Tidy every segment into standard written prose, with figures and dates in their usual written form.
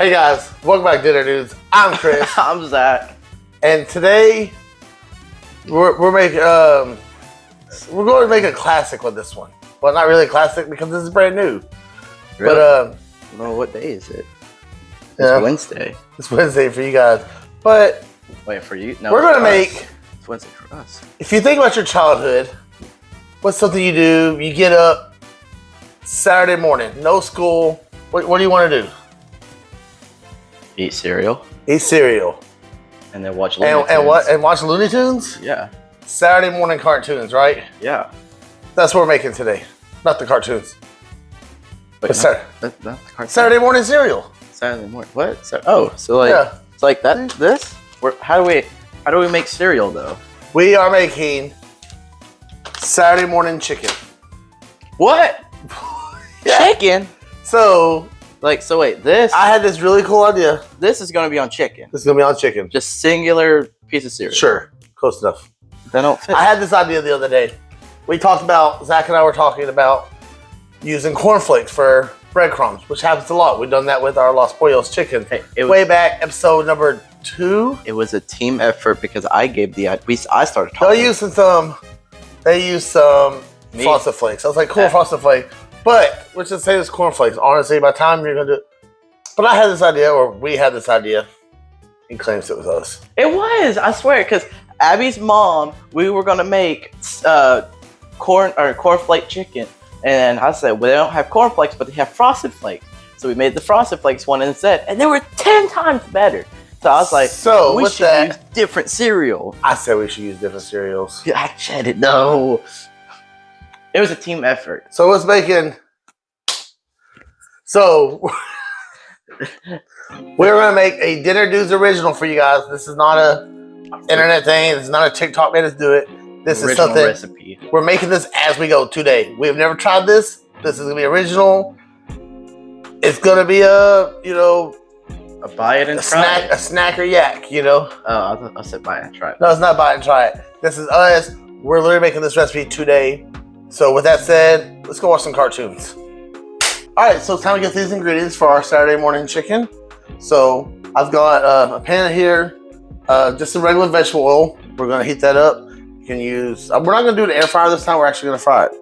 Hey guys, welcome back to Dinner Dudes. I'm Chris. I'm Zach. And today we're going to make a classic with this one. Well, not really a classic because this is brand new. Really? But well, what day is it? It's Wednesday. It's Wednesday for you guys. But wait, for you? No, we're going to make. It's Wednesday for us. If you think about your childhood, what's something you do? You get up Saturday morning, no school. What do you want to do? Eat cereal. Eat cereal. And then watch Looney Tunes. And what? And watch Looney Tunes? Yeah. Saturday morning cartoons, right? Yeah. That's what we're making today. Not the cartoons. Wait, But not the cartoon. Saturday morning cereal. Saturday morning. What? So like, Yeah. it's like that. This? How do we make cereal though? We are making Saturday morning chicken. What? Yeah. Chicken? So wait, this I had this really cool idea. this is gonna be on chicken. This is gonna be on chicken. Just singular piece of cereal. Sure, close enough. They don't fit. I had this idea the other day. Zach and I were talking about using cornflakes for breadcrumbs, which happens a lot. We've done that with our Los Pollos chicken. Hey, way back, episode number 2. It was a team effort because I gave the I started talking. They used some Meat. Frosted Flakes. I was like, cool, Yeah. Frosted Flake. But let's just say it's cornflakes. Honestly, by the time you're gonna do it. But I had this idea, or we had this idea. He claims it was us. It was, I swear, because Abby's mom, we were gonna make cornflake chicken, and I said, well, they don't have cornflakes, but they have Frosted Flakes. So we made the Frosted Flakes one instead, and they were 10 times better. So I was like, So we with should that, use different cereal. I said we should use different cereals. Yeah, I said it. No, it was a team effort. So what's making? So we're gonna make a Dinner Dudes original for you guys. This is not a internet thing. This is not a TikTok made us do it. This Original is something recipe. we're making this as we go today. We have never tried this. This is gonna be original. It's gonna be a Buy it and try it. a snack or yak. Oh, I said buy it and try it. No, it's not buy it and try it. This is us. We're literally making this recipe today. So with that said, let's go watch some cartoons. All right, so it's time to get these ingredients for our Saturday morning chicken. So I've got a pan here, just some regular vegetable oil. We're gonna heat that up. You can use, we're not gonna do an air fryer this time, we're actually gonna fry it.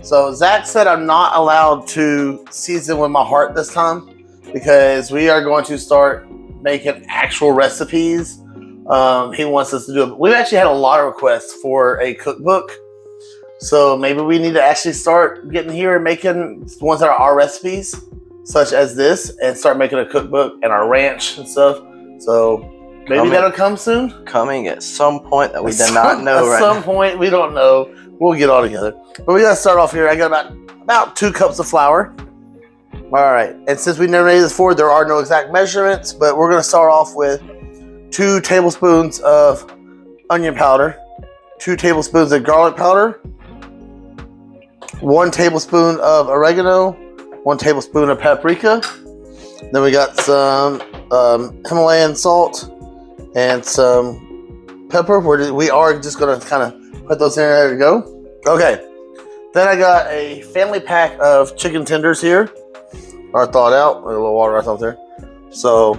So Zach said I'm not allowed to season with my heart this time because we are going to start making actual recipes. He wants us to do it. We've actually had a lot of requests for a cookbook. So maybe we need to actually start getting here and making ones that are our recipes, such as this, and start making a cookbook and our ranch and stuff. So maybe that'll come soon. Coming at some point that we did not know right now. At some point, we don't know. We'll get all together. But we gotta start off here. I got about 2 cups of flour. All right. And since we never made this before, there are no exact measurements, but we're gonna start off with 2 tablespoons of onion powder, 2 tablespoons of garlic powder, 1 tablespoon of oregano, 1 tablespoon of paprika. Then we got some Himalayan salt and some pepper. We are just gonna kind of put those in there to go. Okay. Then I got a family pack of chicken tenders here. Are thawed out. A little water right up there. So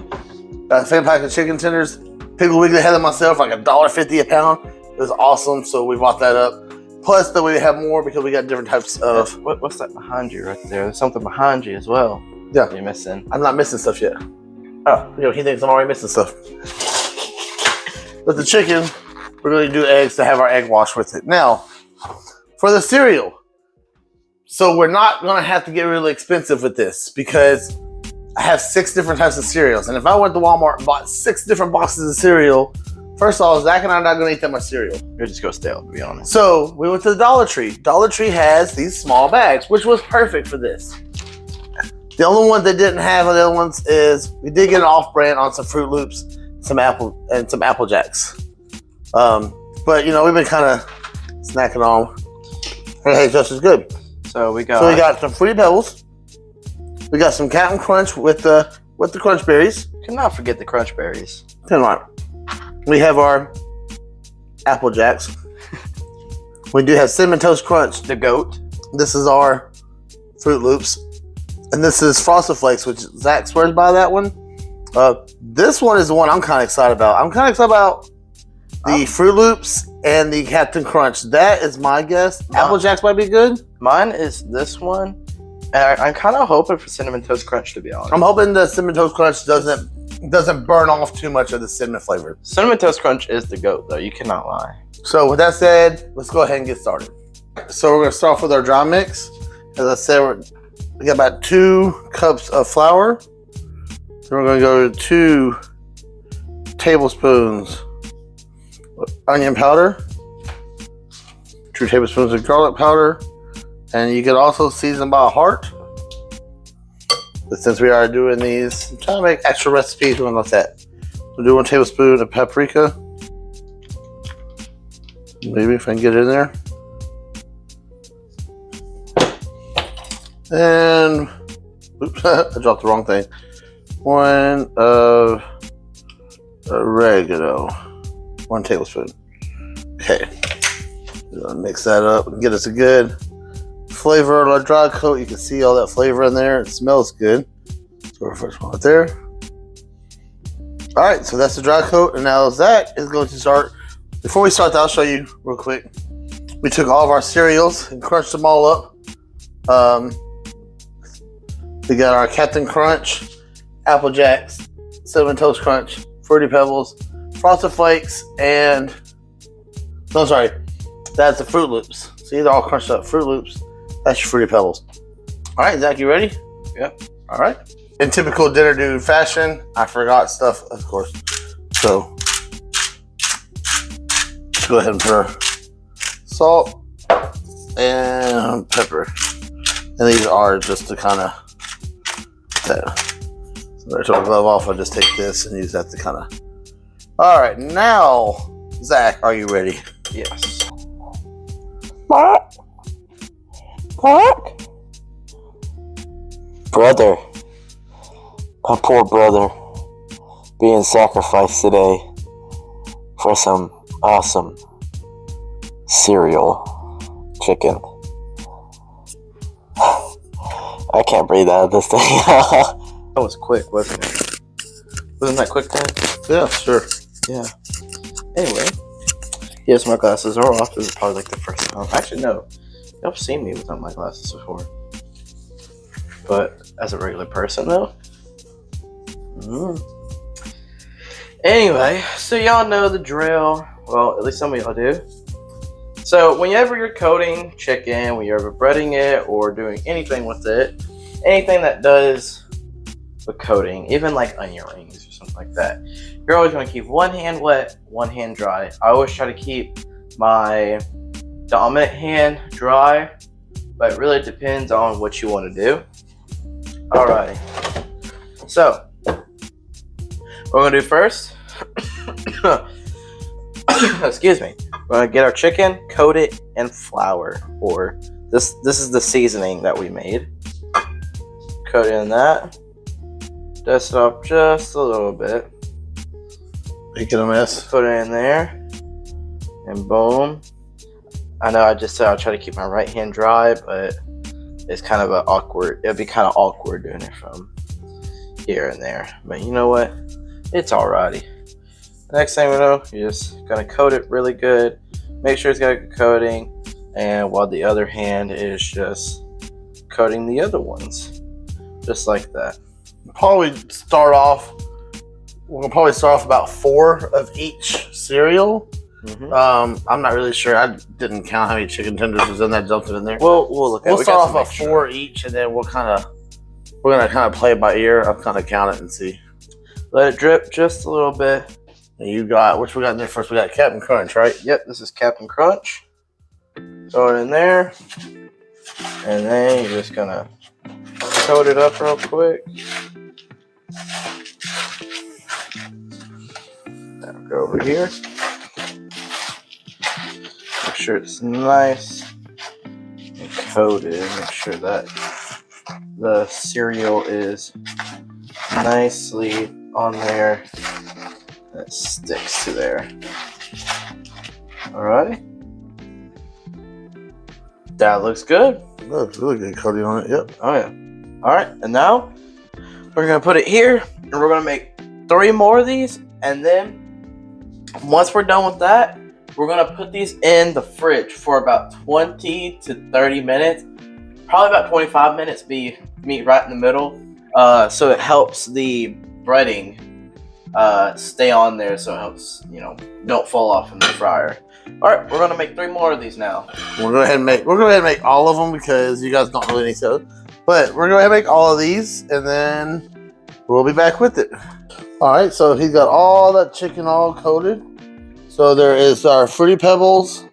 got a family pack of chicken tenders. Piggly Wiggly had them myself, like $1.50 a pound. It was awesome, so we bought that up. Plus, that we have more because we got different types of. What's that behind you right there? There's something behind you as well. Yeah, you're missing. I'm not missing stuff yet. Oh, he thinks I'm already missing stuff. With the chicken, we're going to do eggs to have our egg wash with it. Now, for the cereal, so we're not going to have to get really expensive with this because I have 6 different types of cereals, and if I went to Walmart and bought 6 different boxes of cereal. First of all, Zach and I are not going to eat that much cereal. You'll just go stale, to be honest. So we went to the Dollar Tree. Dollar Tree has these small bags, which was perfect for this. The only one they didn't have on the other ones is we did get an off-brand on some Fruit Loops, some Apple Jacks. But we've been kind of snacking on. Hey, just as good. So we got some Fruity Pebbles. We got some Captain Crunch with the Crunch Berries. Cannot forget the Crunch Berries. Come on. We have our Apple Jacks. We do have Cinnamon Toast Crunch. The goat. This is our Fruit Loops. And this is Frosted Flakes, which Zach swears by that one. This one is the one I'm kind of excited about. I'm kind of excited about the Fruit Loops and the Captain Crunch. That is my guess. Apple Jacks might be good. Mine is this one. And I'm kind of hoping for Cinnamon Toast Crunch, to be honest. I'm hoping the Cinnamon Toast Crunch doesn't burn off too much of the cinnamon flavor. Cinnamon Toast Crunch is the GOAT, though. You cannot lie. So with that said, let's go ahead and get started. So we're going to start off with our dry mix. As I said, we got about 2 cups of flour. Then we're going to go to 2 tablespoons of onion powder, 2 tablespoons of garlic powder, and you can also season by heart. But since we are doing these, I'm trying to make extra recipes, we're going to let that. We'll do 1 tablespoon of paprika. Maybe if I can get it in there. And, oops, I dropped the wrong thing. 1 of oregano. 1 tablespoon. Okay. We're going to mix that up and get us a good flavor on our dry coat. You can see all that flavor in there. It smells good. So our first one right there. All right, so that's the dry coat. And now Zach is going to start. Before we start that, I'll show you real quick. We took all of our cereals and crunched them all up. We got our Captain Crunch, Apple Jacks, Cinnamon Toast Crunch, Fruity Pebbles, Frosted Flakes, and that's the Fruit Loops. See, they're all crunched up. Fruit Loops. That's your Fruity Pebbles. All right, Zach, you ready? Yep. All right. In typical dinner dude fashion, I forgot stuff, of course. So let's go ahead and put our salt and pepper. And these are just to kind of that. So I took my glove off. I'll just take this and use that to kind of. All right, now, Zach, are you ready? Yes. Brother, my poor brother, being sacrificed today for some awesome cereal chicken. I can't breathe out of this thing. That was quick, wasn't it? Wasn't that quick, Dad? Yeah, sure. Yeah. Anyway. Yes, my glasses are off. This is probably like the first time. Actually, no. Y'all have seen me without my glasses before. But as a regular person, though. Anyway, so y'all know the drill. Well, at least some of y'all do. So whenever you're coating chicken, when you're ever breading it or doing anything with it, anything that does with coating, even like onion rings or something like that, you're always going to keep one hand wet, one hand dry. I always try to keep my dominant hand dry, but it really depends on what you want to do. Alrighty. So, what we're going to do first, excuse me, we're going to get our chicken, coat it in flour, or this is the seasoning that we made. Coat it in that. Dust it off just a little bit. Make it a mess. Put it in there. And boom. I know I just said I'll try to keep my right hand dry, but it's kind of it'd be kind of awkward doing it from here and there. But you know what? It's alrighty. Next thing we know, you're just gonna coat it really good. Make sure it's got a good coating. And while the other hand is just coating the other ones. Just like that. We're gonna start off about 4 of each cereal. I'm not really sure. I didn't count how many chicken tenders was in that. Dumped it in there. We'll look at it. We'll start off at 4 each, and then we're gonna play it by ear. I'll kind of count it and see. Let it drip just a little bit. And you got, which we got in there first? We got Captain Crunch, right? Yep, this is Captain Crunch. Throw it in there. And then you're just gonna coat it up real quick. Now go over here. Make sure it's nice and coated. Make sure that the cereal is nicely on there. It sticks to there. Alright. That looks good. That's really good coating on it. Yep. Oh yeah. Alright, and now we're gonna put it here and we're gonna make 3 more of these, and then once we're done with that, we're gonna put these in the fridge for about 20 to 30 minutes. Probably about 25 minutes, be meat right in the middle. So it helps the breading stay on there, so it helps, don't fall off in the fryer. All right, we're gonna make 3 more of these now. We're going to make all of them because you guys don't really need to. But we're going to make all of these, and then we'll be back with it. All right, so he's got all that chicken all coated. So there is our Fruity Pebbles,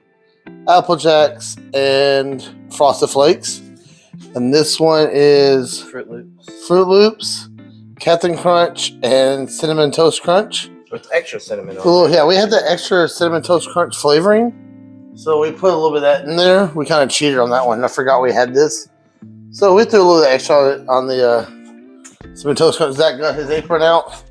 Apple Jacks, and Frosted Flakes. And this one is Fruit Loops. Fruit Loops, Captain Crunch, and Cinnamon Toast Crunch. With extra cinnamon on Cool. Yeah, we had the extra Cinnamon Toast Crunch flavoring. So we put a little bit of that in there. We kind of cheated on that one. I forgot we had this. So we threw a little extra on the Cinnamon Toast Crunch. Zach got his apron out.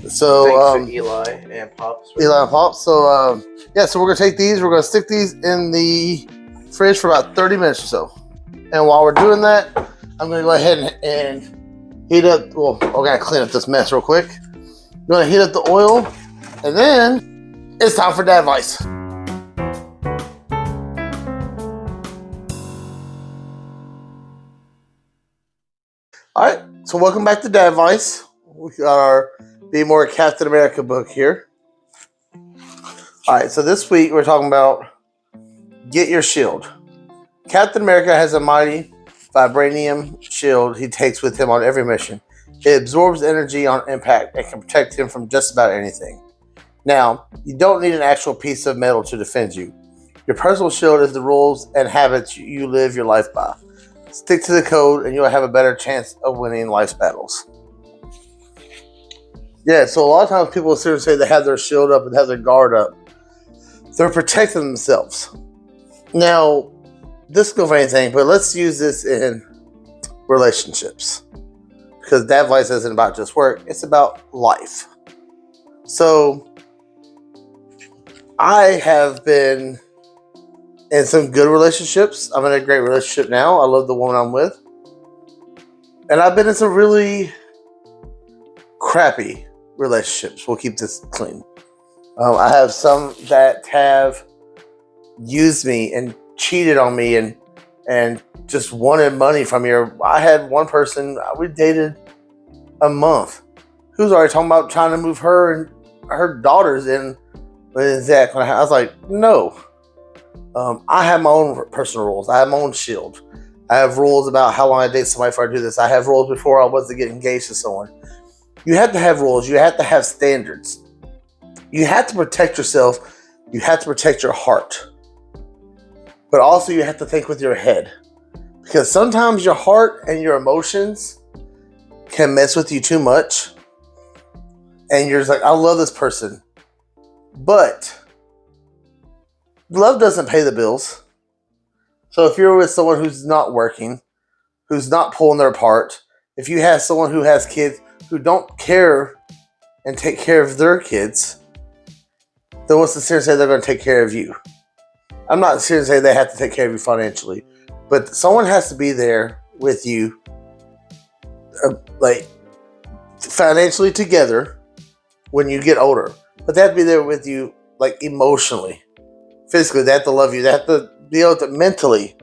So thanks to Eli and Pops. Eli and Pops. So yeah, so we're gonna take these. We're gonna stick these in the fridge for about 30 minutes or so. And while we're doing that, I'm gonna go ahead and heat up. Well, we're gonna clean up this mess real quick. I'm gonna heat up the oil, and then it's time for Dad Vice. All right, so welcome back to Dad Vice. We got our Be More Captain America book here. All right, so this week we're talking about Get Your Shield. Captain America has a mighty vibranium shield he takes with him on every mission. It absorbs energy on impact and can protect him from just about anything. Now, you don't need an actual piece of metal to defend you. Your personal shield is the rules and habits you live your life by. Stick to the code and you'll have a better chance of winning life's battles. Yeah, so a lot of times people sit and say they have their shield up and have their guard up. They're protecting themselves. Now, this can go for anything, but let's use this in relationships. Because Dad Vice isn't about just work, it's about life. So, I have been in some good relationships. I'm in a great relationship now. I love the woman I'm with. And I've been in some really crappy relationships. We'll keep this clean. I have some that have used me and cheated on me and just wanted money from me. I had one person, we dated a month, who's already talking about trying to move her and her daughters in with Zach. I was like, no. I have my own personal rules. I have my own shield. I have rules about how long I date somebody before I do this. I have rules before I was to get engaged to someone. You have to have rules. You have to have standards. You have to protect yourself. You have to protect your heart. But also you have to think with your head. Because sometimes your heart and your emotions can mess with you too much. And you're just like, I love this person. But love doesn't pay the bills. So if you're with someone who's not working, who's not pulling their part, if you have someone who has kids who don't care and take care of their kids, then what's the sense say they're going to take care of you? I'm not here to say they have to take care of you financially, but someone has to be there with you, like financially together when you get older. But they have to be there with you, like emotionally, physically. They have to love you. They have to be able to mentally.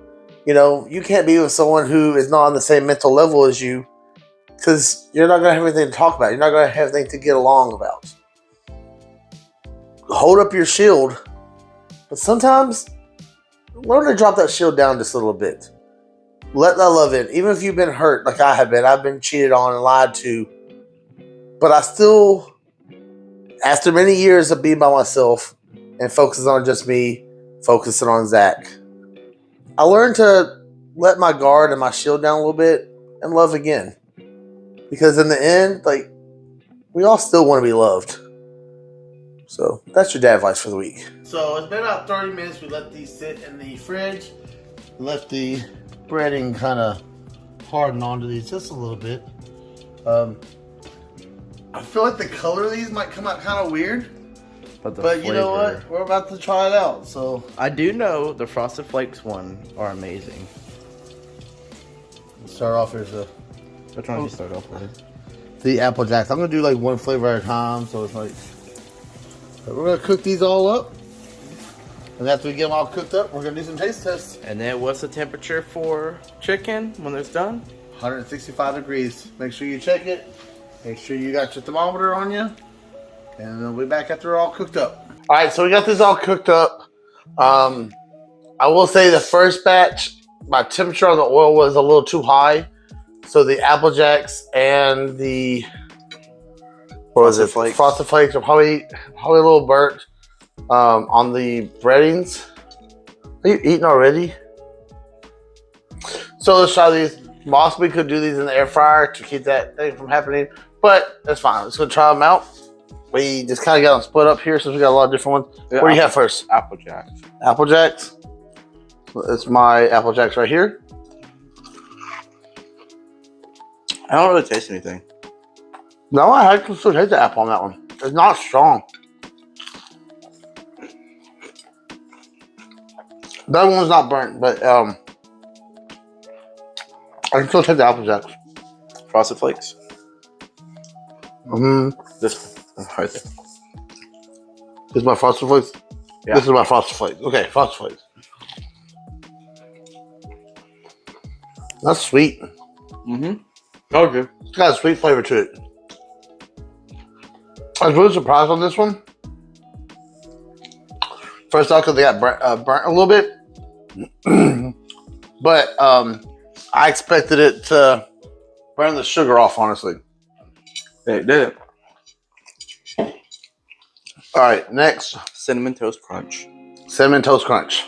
You can't be with someone who is not on the same mental level as you, because you're not going to have anything to talk about. You're not going to have anything to get along about. Hold up your shield. But sometimes, learn to drop that shield down just a little bit. Let that love in. Even if you've been hurt like I have been. I've been cheated on and lied to. But I still, after many years of being by myself and focusing on just me, focusing on Zach, I learned to let my guard and my shield down a little bit and love again. Because in the end, we all still want to be loved. So that's your Dad Vice for the week. So it's been about 30 minutes. We let these sit in the fridge. Let the breading kind of harden onto these just a little bit. I feel like the color of these might come out kind of weird. But you know what? We're about to try it out. So I do know the Frosted Flakes one are amazing. Let's start off. Here's a... Which one did you start off with? the Apple Jacks. I'm gonna do like one flavor at a time, so it's like. But we're gonna cook these all up, and after we get them all cooked up, we're gonna do some taste tests. And then what's the temperature for chicken when it's done? 165 degrees. Make sure you check it. Make sure you got your thermometer on you, and then we'll be back after they're all cooked up. All right, so we got this all cooked up. I will say the first batch, my temperature on the oil was a little too high. So the Apple Jacks and the Frosted Flakes are probably a little burnt on the breadings. Are you eating already? So let's try these. Possibly could do these in the air fryer to keep that thing from happening, but that's fine. Let's go try them out. We just kind of got them split up here since we got a lot of different ones. Yeah, what do you have first? Apple Jacks. Apple Jacks. That's my Apple Jacks right here. I don't really taste anything. No, I can still taste the apple on that one. It's not strong. That one's not burnt, but I can still take the Apple Jacks. Frosted Flakes. Mm-hmm. This one, right there. This is my Frosted Flakes? Yeah. This is my Frosted Flakes. Okay, Frosted Flakes. That's sweet. Mm-hmm. Okay. It's got a sweet flavor to it. I was really surprised on this one. First off, because they got burnt a little bit. But I expected it to burn the sugar off, honestly. It did. All right, next. Cinnamon Toast Crunch. Cinnamon Toast Crunch.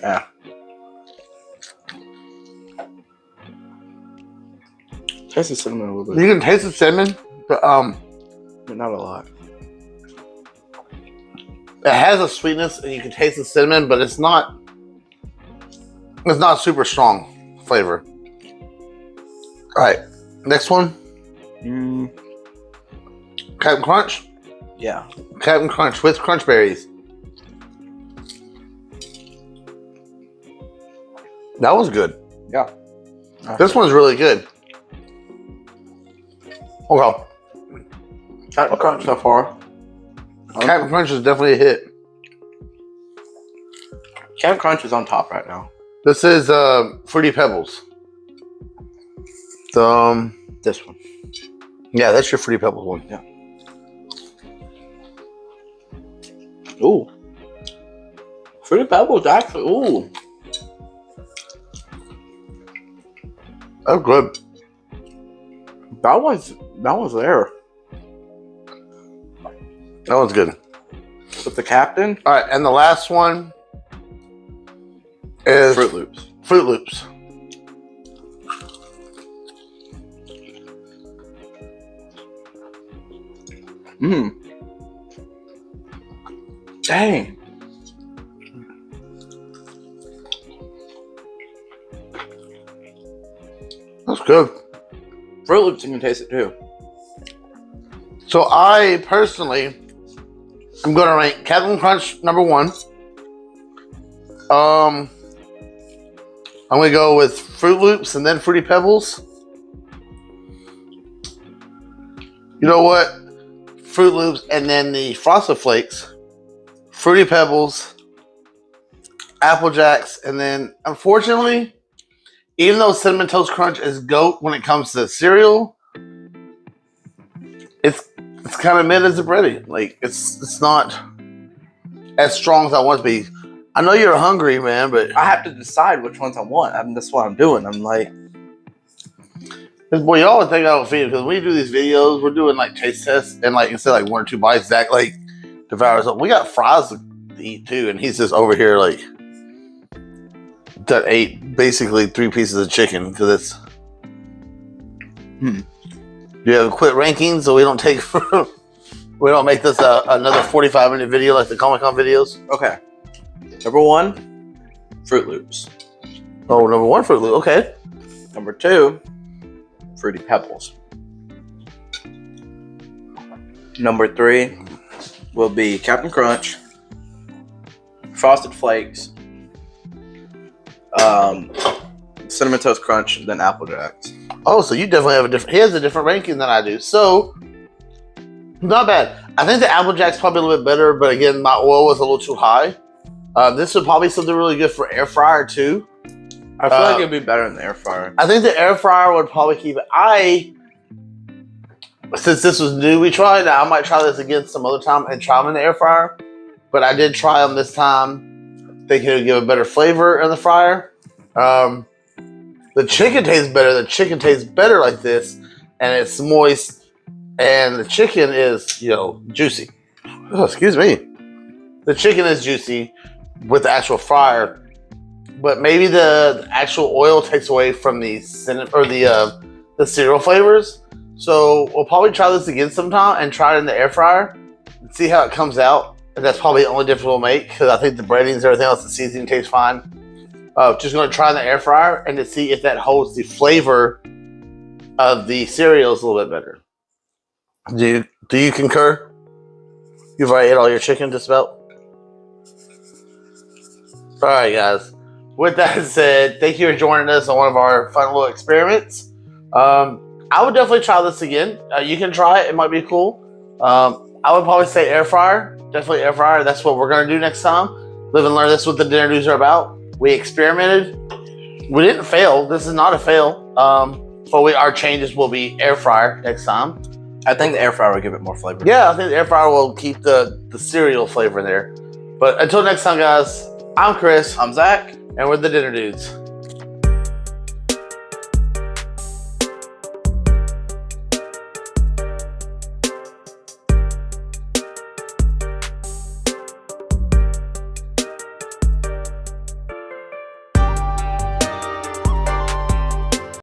Yeah. Taste the cinnamon a little bit. You can taste the cinnamon, but not a lot. it has a sweetness, and you can taste the cinnamon, but it's not super strong flavor. All right, next one. Captain Crunch. Yeah. Captain Crunch with crunch berries. That was good. Yeah. This one's really good. Okay. Captain Crunch so far. Captain Crunch is definitely a hit. Captain Crunch is on top right now. This is Fruity Pebbles. This one. Yeah, that's your Fruity Pebbles one. Yeah. Ooh. Fruity Pebbles actually. Ooh. That's good. That one's there. That one's good. With the Captain. All right, and the last one is Fruit Loops. Fruit Loops. Dang. That's good. Fruit Loops, you can taste it too. So I personally am going to rank Captain Crunch number 1. I'm going to go with Fruit Loops and then Fruity Pebbles. You know what? Fruit Loops and then the Frosted Flakes, Fruity Pebbles, Apple Jacks, and then unfortunately, even though Cinnamon Toast Crunch is GOAT when it comes to cereal, it's kind of mid as a breading. Like it's not as strong as I want it to be. I know you're hungry, man, but I have to decide which ones I want. That's what I'm doing. I'm like, boy, y'all would think I don't feed it because when we do these videos, we're doing like taste tests, and like instead of like 1 or 2 bites, Zach like devours up. We got fries to eat too, and he's just over here like that ate basically 3 pieces of chicken because it's. You have quit ranking so we don't take we don't make this another 45-minute video like the Comic-Con videos. okay. Number 1, Fruit Loops. Oh, number 1 Fruit Loop. Okay. Number 2, Fruity Pebbles. Number 3 will be Captain Crunch, Frosted Flakes, Cinnamon Toast Crunch than Apple Jacks. Oh, so you definitely have a different. He has a different ranking than I do. So not bad. I think the Apple Jack's probably a little bit better, but again, my oil was a little too high. This would probably be something really good for air fryer too. I feel like it'd be better in the air fryer. I think the air fryer would probably keep it. Since this was new, we tried. I might try this again some other time and try them in the air fryer. But I did try them this time, thinking it would give a better flavor in the fryer. The chicken tastes better. The chicken tastes better like this, and it's moist, and the chicken is, juicy. Oh, excuse me. The chicken is juicy with the actual fryer, but maybe the actual oil takes away from the cereal flavors. So we'll probably try this again sometime and try it in the air fryer and see how it comes out. And that's probably the only difference we'll make, because I think the breadings and everything else, the seasoning tastes fine. Just going to try in the air fryer and to see if that holds the flavor of the cereals a little bit better. Do you concur? You've already ate all your chicken just about? Alright guys, with that said, thank you for joining us on one of our fun little experiments. I would definitely try this again. You can try it, it might be cool. I would probably say air fryer, definitely air fryer. That's what we're going to do next time. Live and learn. This is what the dinner news are about. We experimented. We didn't fail. This is not a fail. Our changes will be air fryer next time. I think the air fryer will give it more flavor. Yeah, I think the air fryer will keep the cereal flavor in there. But until next time, guys, I'm Chris. I'm Zach. And we're the Dinner Dudes.